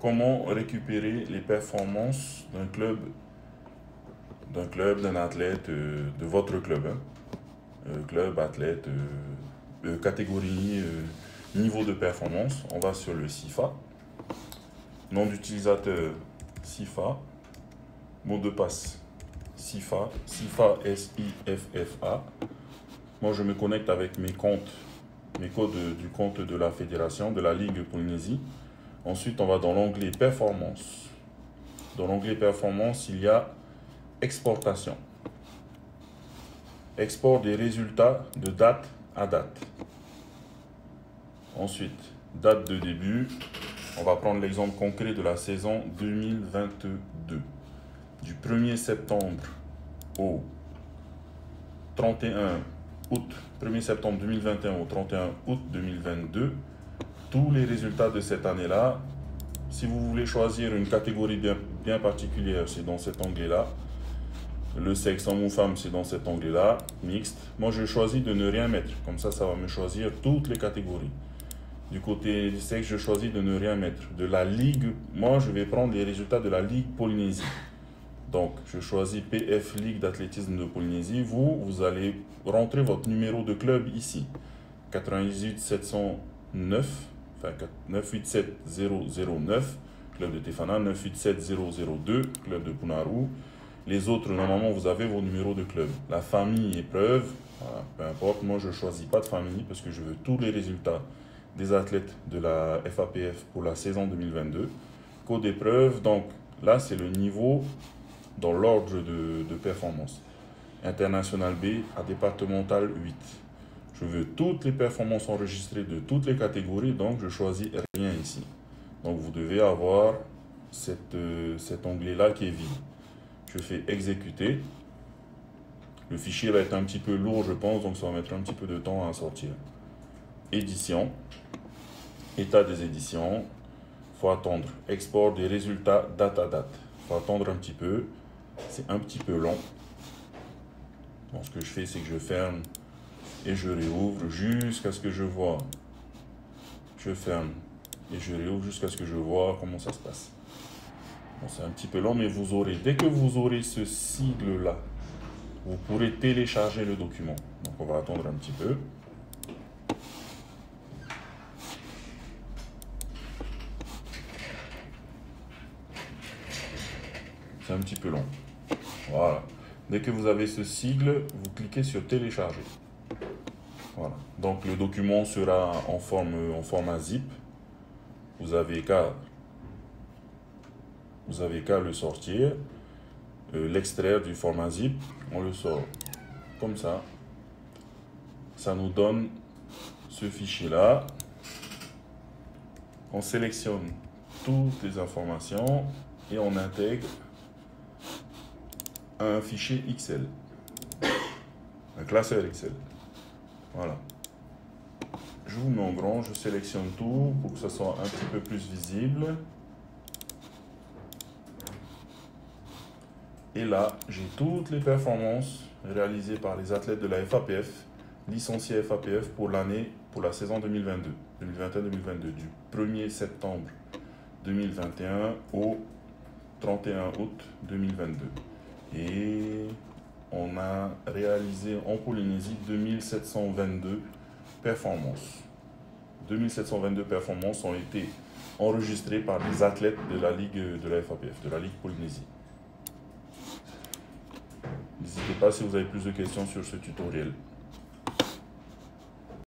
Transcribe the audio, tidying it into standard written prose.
Comment récupérer les performances d'un athlète, de votre club, hein. Club, athlète, catégorie, niveau de performance. On va sur le CIFA. Nom d'utilisateur CIFA. Mot de passe CIFA. CIFA, SIFFA. Moi, je me connecte avec mes codes du compte de la fédération, de la Ligue Polynésie. Ensuite, on va dans l'onglet Performance. Dans l'onglet Performance, il y a Exportation. Export des résultats de date à date. Ensuite, date de début. On va prendre l'exemple concret de la saison 2022. Du 1er septembre au 31 août, 1er septembre 2021 au 31 août 2022. Tous les résultats de cette année-là. Si vous voulez choisir une catégorie bien particulière, c'est dans cet onglet-là. Le sexe homme ou femme, c'est dans cet onglet-là, mixte. Moi, je choisis de ne rien mettre. Comme ça va me choisir toutes les catégories. Du côté du sexe, je choisis de ne rien mettre. De la Ligue, moi, je vais prendre les résultats de la Ligue Polynésie. Donc, je choisis PF Ligue d'athlétisme de Polynésie. Vous allez rentrer votre numéro de club ici. 98 709, enfin 987 009, club de Tefana, 987 002, club de Punaru. Les autres, normalement, vous avez vos numéros de club. La famille épreuve, voilà, peu importe. Moi, je ne choisis pas de famille parce que je veux tous les résultats des athlètes de la FAPF pour la saison 2022. Code épreuve, donc là, c'est le niveau dans l'ordre de performance. International B à départemental 8. Je veux toutes les performances enregistrées de toutes les catégories, donc je choisis rien ici. Donc vous devez avoir cet onglet-là qui est vide. Je fais exécuter. Le fichier va être un petit peu lourd, je pense, donc ça va mettre un petit peu de temps à sortir. Édition. État des éditions. Il faut attendre. Export des résultats date à date. Il faut attendre un petit peu. C'est un petit peu long. Donc ce que je fais, c'est que je ferme et je réouvre jusqu'à ce que je vois. Je ferme et je réouvre jusqu'à ce que je vois comment ça se passe. Bon, c'est un petit peu long, mais vous aurez, dès que vous aurez ce sigle-là, vous pourrez télécharger le document. Donc on va attendre un petit peu. C'est un petit peu long. Voilà. Dès que vous avez ce sigle, vous cliquez sur télécharger. Voilà. Donc le document sera en format zip. Vous avez qu'à le sortir, l'extraire du format zip. On le sort comme ça. Ça nous donne ce fichier-là. On sélectionne toutes les informations et on intègre un fichier Excel, un classeur Excel. Voilà. Je vous mets en grand, je sélectionne tout pour que ça soit un petit peu plus visible. Et là, j'ai toutes les performances réalisées par les athlètes de la FAPF, licenciés FAPF pour l'année, pour la saison 2022, 2021-2022, du 1er septembre 2021 au 31 août 2022. Et on a réalisé en Polynésie 2722 performances. 2722 performances ont été enregistrées par des athlètes de la Ligue de la FAPF, de la Ligue Polynésie. N'hésitez pas si vous avez plus de questions sur ce tutoriel.